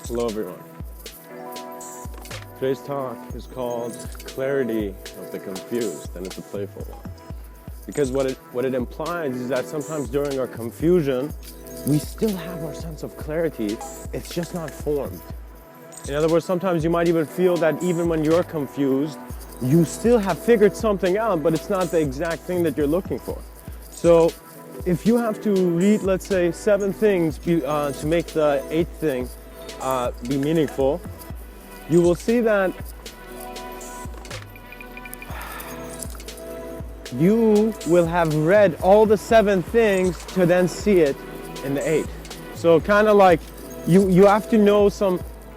Hello everyone. Today's talk is called Clarity of the Confused, and it's a playful one. Because what it implies is that sometimes during our confusion, we still have our sense of clarity, it's just not formed. In other words, sometimes you might even feel that even when you're confused, you still have figured something out, but it's not the exact thing that you're looking for. So if you have to read, let's say, 7 things to make the 8th thing be meaningful, you will see that you will have read all the 7 things to then see it in the 8th. So kind of like you have to know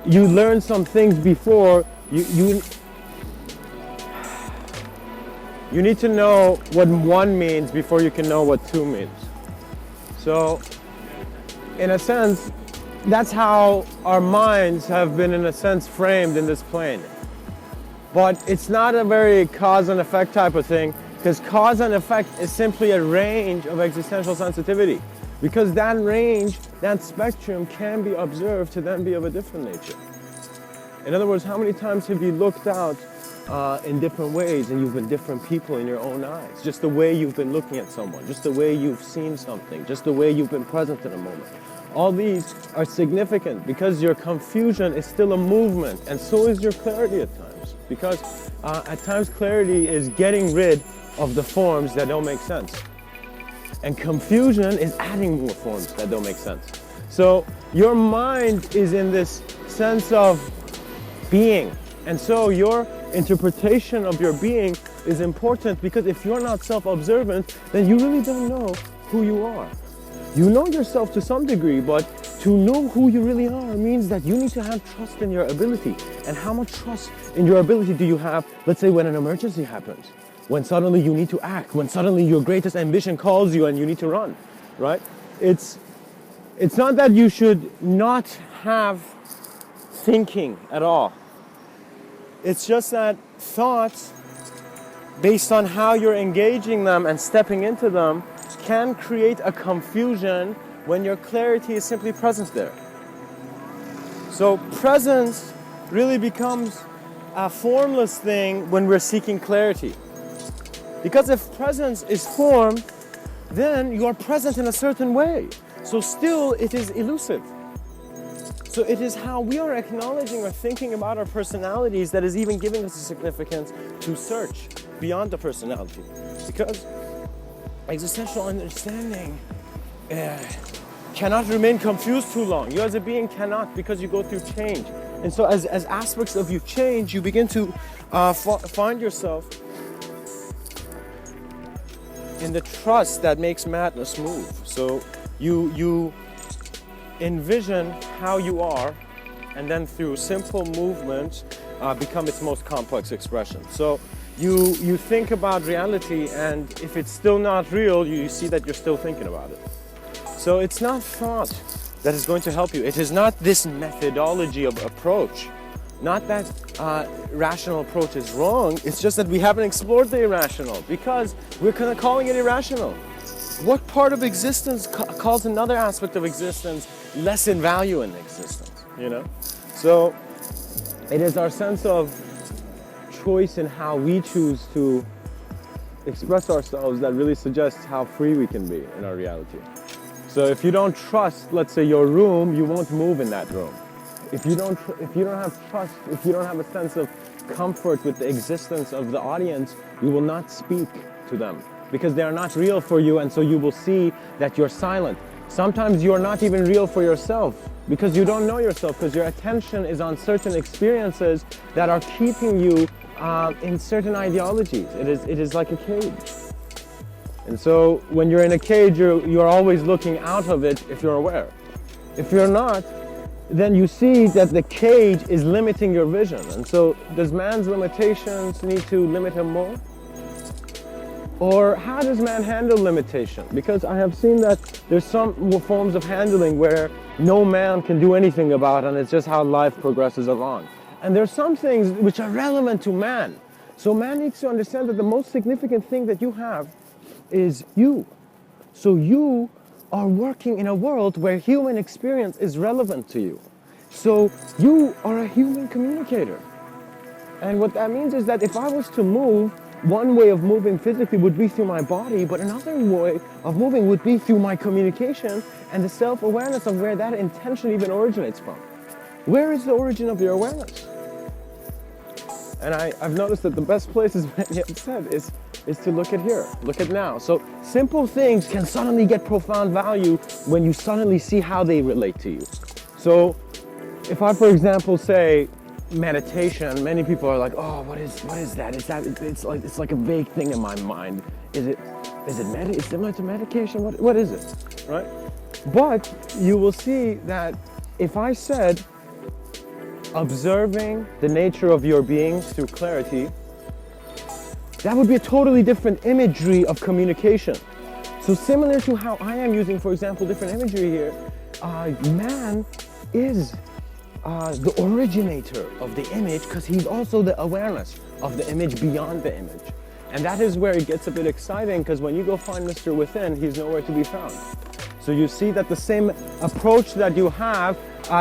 you learn some things before you need to know what 1 means before you can know what 2 means. So in a sense, that's how our minds have been, in a sense, framed in this plane. But it's not a very cause and effect type of thing, because cause and effect is simply a range of existential sensitivity. Because that range, that spectrum can be observed to then be of a different nature. In other words, how many times have you looked out in different ways and you've been different people in your own eyes? Just the way you've been looking at someone, just the way you've seen something, just the way you've been present in a moment. All these are significant because your confusion is still a movement, and so is your clarity at times. Because at times clarity is getting rid of the forms that don't make sense. And confusion is adding more forms that don't make sense. So your mind is in this sense of being. And so your interpretation of your being is important, because if you're not self-observant, then you really don't know who you are. You know yourself to some degree, but to know who you really are means that you need to have trust in your ability. And how much trust in your ability do you have, let's say, when an emergency happens? When suddenly you need to act, when suddenly your greatest ambition calls you and you need to run, right? It's not that you should not have thinking at all. It's just that thoughts, based on how you're engaging them and stepping into them, can create a confusion when your clarity is simply present there. So presence really becomes a formless thing when we're seeking clarity. Because if presence is formed, then you are present in a certain way. So still it is elusive. So it is how we are acknowledging or thinking about our personalities that is even giving us a significance to search beyond the personality. Because existential understanding cannot remain confused too long. You as a being cannot, because you go through change. And so as aspects of you change, you begin to find yourself in the trust that makes madness move. So you envision how you are, and then through simple movement become its most complex expression. So you think about reality, and if it's still not real, you see that you're still thinking about it. So it's not thought that is going to help you. It is not this methodology of approach. Not that rational approach is wrong, it's just that we haven't explored the irrational, because we're kind of calling it irrational. What part of existence calls another aspect of existence less in value in existence, you know? So it is our sense of choice in how we choose to express ourselves that really suggests how free we can be in our reality. So if you don't trust, let's say, your room, you won't move in that room. If you don't have trust, if you don't have a sense of comfort with the existence of the audience, you will not speak to them, because they are not real for you, and so you will see that you're silent. Sometimes you are not even real for yourself, because you don't know yourself, because your attention is on certain experiences that are keeping you in certain ideologies. It is like a cage. And so when you're in a cage, you're always looking out of it if you're aware. If you're not, then you see that the cage is limiting your vision. And so does man's limitations need to limit him more? Or how does man handle limitation? Because I have seen that there's some forms of handling where no man can do anything about, and it's just how life progresses along. And there's some things which are relevant to man. So man needs to understand that the most significant thing that you have is you. So you are working in a world where human experience is relevant to you. So you are a human communicator. And what that means is that if I was to move, one way of moving physically would be through my body, but another way of moving would be through my communication and the self-awareness of where that intention even originates from. Where is the origin of your awareness? And I've noticed that the best place, as many have said, is to look at here, look at now. So simple things can suddenly get profound value when you suddenly see how they relate to you. So if I, for example, say meditation, many people are like, oh, what is that? It's like a vague thing in my mind. Is it similar to medication? What is it, right? But you will see that if I said observing the nature of your being through clarity, that would be a totally different imagery of communication. So similar to how I am using, for example, different imagery here, man is the originator of the image because he's also the awareness of the image beyond the image. And that is where it gets a bit exciting, because when you go find Mr. Within, he's nowhere to be found. So you see that the same approach that you have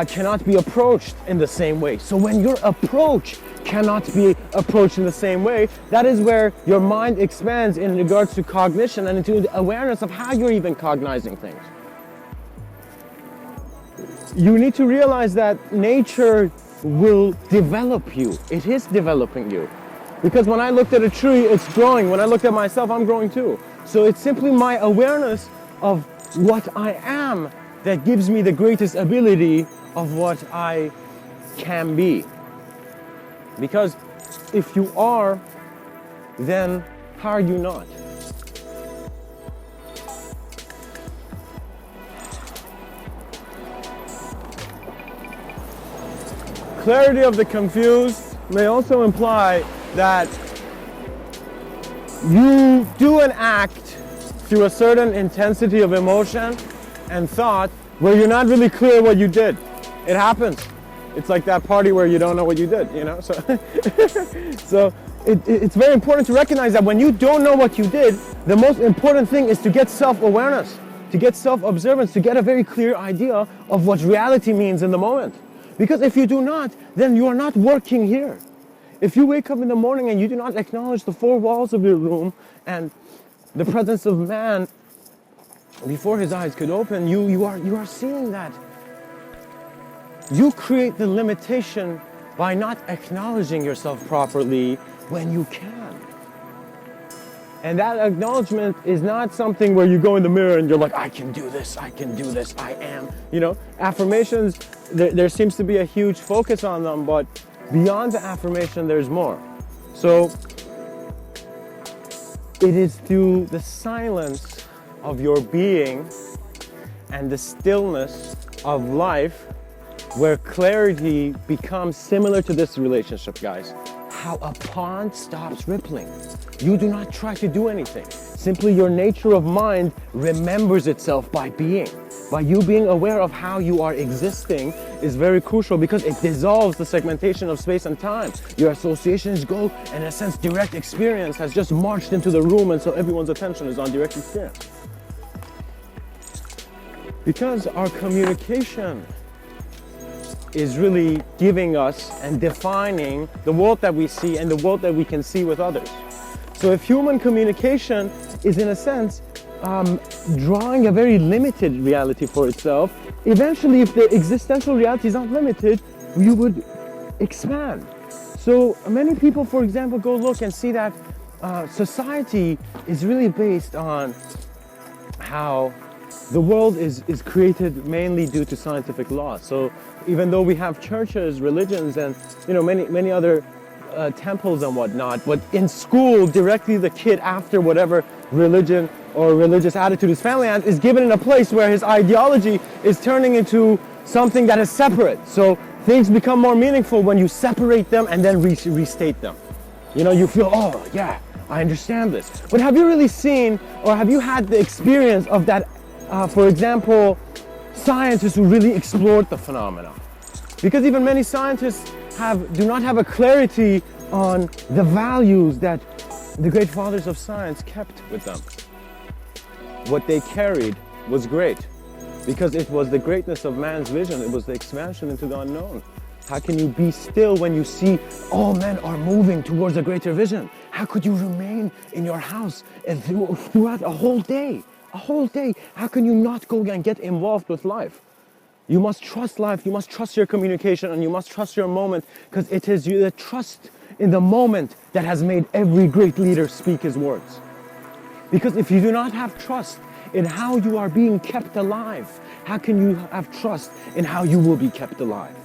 cannot be approached in the same way. So when your approach cannot be approached in the same way, that is where your mind expands in regards to cognition and into the awareness of how you're even cognizing things. You need to realize that nature will develop you. It is developing you. Because when I looked at a tree, it's growing. When I looked at myself, I'm growing too. So it's simply my awareness of what I am that gives me the greatest ability of what I can be. Because if you are, then how are you not? Clarity of the confused may also imply that you do an act through a certain intensity of emotion and thought where you're not really clear what you did. It happens. It's like that party where you don't know what you did, you know? So it's very important to recognize that when you don't know what you did, the most important thing is to get self-awareness, to get self-observance, to get a very clear idea of what reality means in the moment. Because if you do not, then you are not working here. If you wake up in the morning and you do not acknowledge the four walls of your room and the presence of man before his eyes could open, you are seeing that. You create the limitation by not acknowledging yourself properly when you can. And that acknowledgement is not something where you go in the mirror and you're like, I can do this, I am. You know, affirmations, there seems to be a huge focus on them, but beyond the affirmation, there's more. So it is through the silence of your being and the stillness of life where clarity becomes similar to this relationship, guys. How a pond stops rippling. You do not try to do anything. Simply your nature of mind remembers itself by being. By you being aware of how you are existing is very crucial because it dissolves the segmentation of space and time. Your associations go, and in a sense, direct experience has just marched into the room, and so everyone's attention is on direct experience. Because our communication is really giving us and defining the world that we see and the world that we can see with others. So if human communication is in a sense drawing a very limited reality for itself, eventually if the existential reality is not limited, you would expand. So many people, for example, go look and see that society is really based on how the world is created mainly due to scientific laws. So even though we have churches, religions, and many other temples and whatnot, but in school, directly the kid, after whatever religion or religious attitude his family has, is given in a place where his ideology is turning into something that is separate. So things become more meaningful when you separate them and then restate them. You feel, oh yeah, I understand this. But have you really seen, or have you had the experience of that, for example, scientists who really explored the phenomena? Because even many scientists do not have a clarity on the values that the great fathers of science kept with them. What they carried was great. because it was the greatness of man's vision. It was the expansion into the unknown. How can you be still when you see all men are moving towards a greater vision? How could you remain in your house and throughout a whole day? A whole day. How can you not go and get involved with life? You must trust life, you must trust your communication, and you must trust your moment, because it is the trust in the moment that has made every great leader speak his words. Because if you do not have trust in how you are being kept alive, how can you have trust in how you will be kept alive?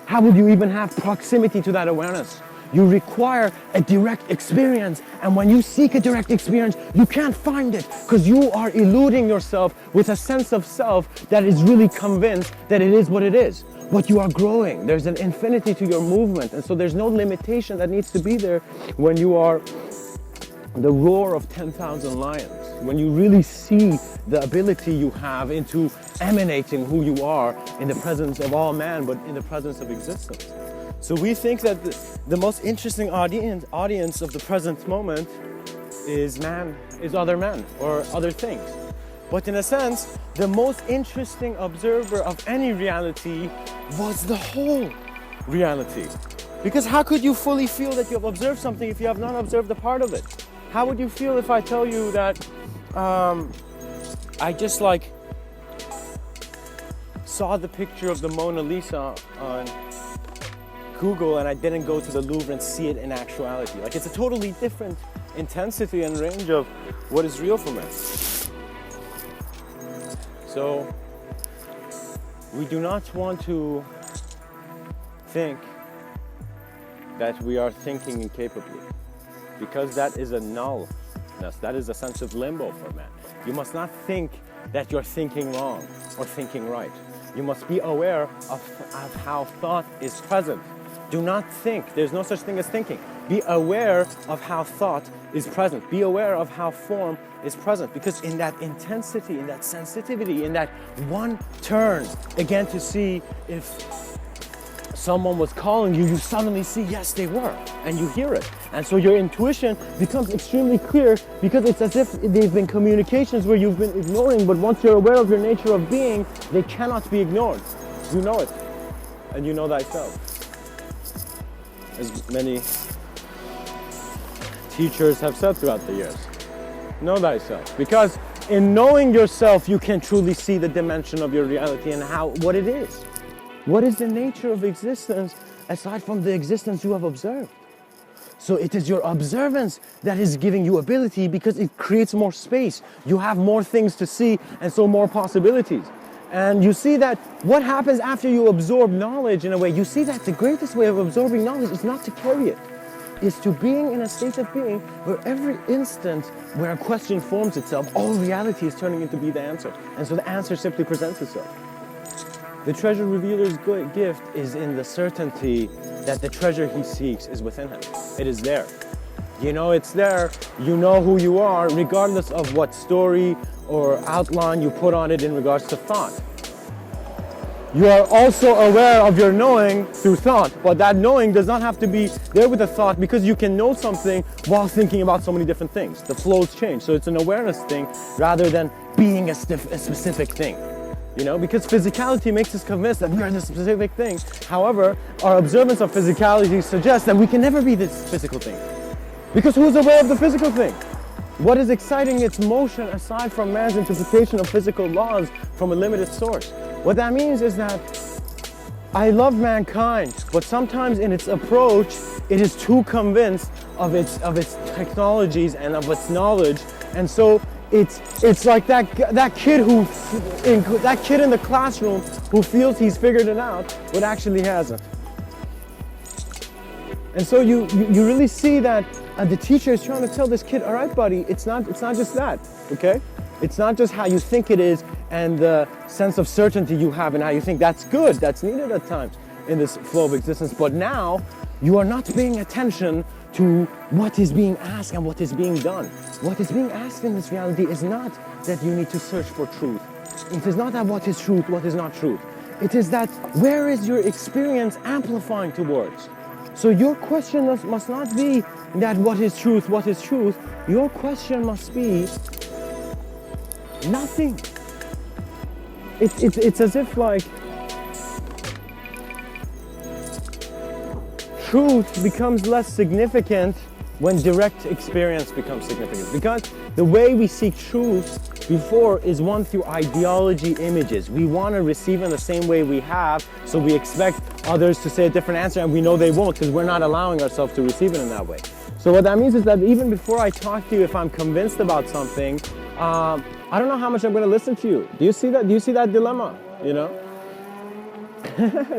How will you even have proximity to that awareness? You require a direct experience, and when you seek a direct experience, you can't find it because you are eluding yourself with a sense of self that is really convinced that it is what it is. But you are growing. There's an infinity to your movement, and so there's no limitation that needs to be there when you are the roar of 10,000 lions. When you really see the ability you have into emanating who you are in the presence of all man, but in the presence of existence. So we think that the most interesting audience of the present moment is man, is other men or other things. But in a sense, the most interesting observer of any reality was the whole reality. Because how could you fully feel that you have observed something if you have not observed a part of it? How would you feel if I tell you that I just saw the picture of the Mona Lisa on Google and I didn't go to the Louvre and see it in actuality? Like, it's a totally different intensity and range of what is real for me. So we do not want to think that we are thinking incapably, because that is a nullness, that is a sense of limbo for man. You must not think that you're thinking wrong or thinking right. You must be aware of how thought is present. Do not think. There's no such thing as thinking. Be aware of how thought is present. Be aware of how form is present. Because in that intensity, in that sensitivity, in that one turn, again to see if someone was calling you, you suddenly see, yes, they were, and you hear it. And so your intuition becomes extremely clear, because it's as if they've been communications where you've been ignoring, but once you're aware of your nature of being, they cannot be ignored. You know it, and you know thyself. As many teachers have said throughout the years, know thyself. Because in knowing yourself, you can truly see the dimension of your reality and what it is. What is the nature of existence aside from the existence you have observed? So it is your observance that is giving you ability, because it creates more space. You have more things to see, and so more possibilities. And you see that what happens after you absorb knowledge, in a way, you see that the greatest way of absorbing knowledge is not to carry it. It's to being in a state of being where every instant where a question forms itself, all reality is turning into be the answer. And so the answer simply presents itself. The treasure revealer's gift is in the certainty that the treasure he seeks is within him. It is there. You know it's there. You know who you are, regardless of what story or outline you put on it in regards to thought. You are also aware of your knowing through thought, but that knowing does not have to be there with a thought, because you can know something while thinking about so many different things. The flows change, so it's an awareness thing rather than being a specific thing. You know, because physicality makes us convinced that we are this specific thing. However, our observance of physicality suggests that we can never be this physical thing. Because who's aware of the physical thing? What is exciting its motion aside from man's interpretation of physical laws from a limited source? What that means is that I love mankind, but sometimes in its approach, it is too convinced of its technologies and of its knowledge, and so it's like that kid in the classroom who feels he's figured it out, but actually hasn't. And so you really see that the teacher is trying to tell this kid, all right, buddy, it's not just that, okay? It's not just how you think it is and the sense of certainty you have and how you think. That's good, that's needed at times in this flow of existence. But now you are not paying attention to what is being asked and what is being done. What is being asked in this reality is not that you need to search for truth. It is not that what is truth, what is not truth. It is that where is your experience amplifying towards? So your question must not be that what is truth, what is truth. Your question must be nothing. it's as if like truth becomes less significant when direct experience becomes significant. Because the way we seek truth before is one through ideology images. We want to receive in the same way we have, so we expect others to say a different answer, and we know they won't because we're not allowing ourselves to receive it in that way. So what that means is that even before I talk to you, if I'm convinced about something, I don't know how much I'm going to listen to you. Do you see that? Do you see that dilemma? You know?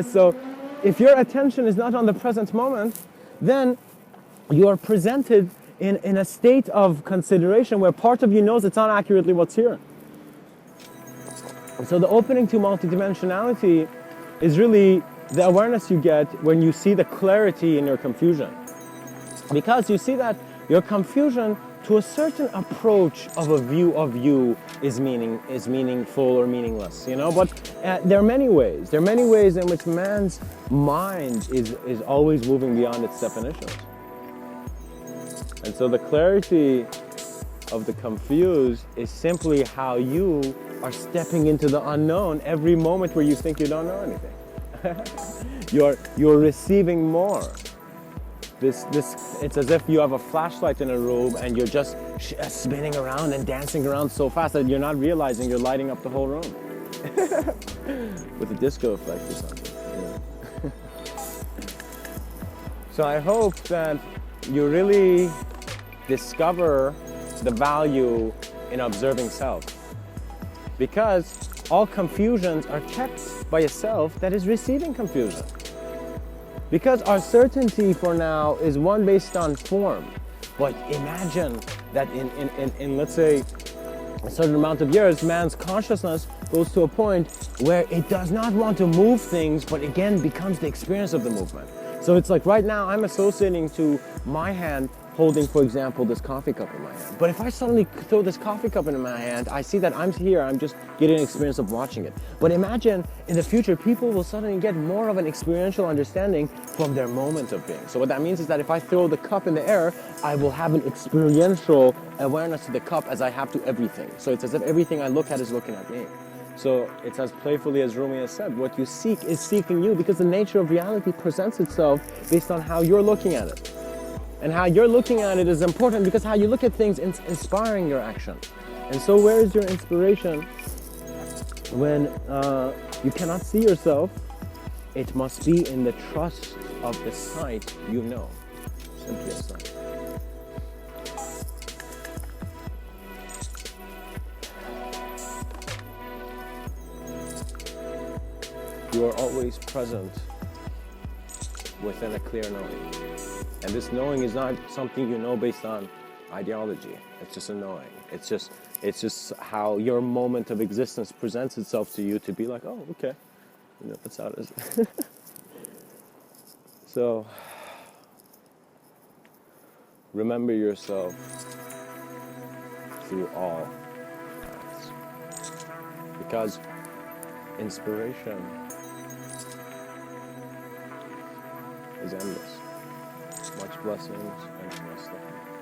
So if your attention is not on the present moment, then you are presented in a state of consideration where part of you knows it's not accurately what's here. So the opening to multidimensionality is really the awareness you get when you see the clarity in your confusion. Because you see that your confusion to a certain approach of a view of you is meaningful or meaningless, you know? But there are many ways. There are many ways in which man's mind is always moving beyond its definitions. And so the clarity of the confused is simply how you are stepping into the unknown every moment where you think you don't know anything. You're receiving more. It's as if you have a flashlight in a room and you're just spinning around and dancing around so fast that you're not realizing you're lighting up the whole room with a disco effect or something. You know? So I hope that you really discover the value in observing self, because all confusions are kept by a self that is receiving confusion. Because our certainty for now is one based on form. But imagine that in let's say, a certain amount of years, man's consciousness goes to a point where it does not want to move things, but again becomes the experience of the movement. So it's like right now I'm associating to my hand holding, for example, this coffee cup in my hand. But if I suddenly throw this coffee cup into my hand, I see that I'm here, I'm just getting an experience of watching it. But imagine in the future, people will suddenly get more of an experiential understanding from their moment of being. So what that means is that if I throw the cup in the air, I will have an experiential awareness to the cup as I have to everything. So it's as if everything I look at is looking at me. So it's as playfully as Rumi has said, what you seek is seeking you, because the nature of reality presents itself based on how you're looking at it. And how you're looking at it is important, because how you look at things is inspiring your action. And so where is your inspiration when you cannot see yourself? It must be in the trust of the sight you know. Simply a sight. You are always present within a clear knowing. And this knowing is not something you know based on ideology. It's just a knowing. It's just how your moment of existence presents itself to you to be like, oh, okay. You know, that's how it is. So, remember yourself through all paths. Because inspiration is endless. Much blessings and namaste.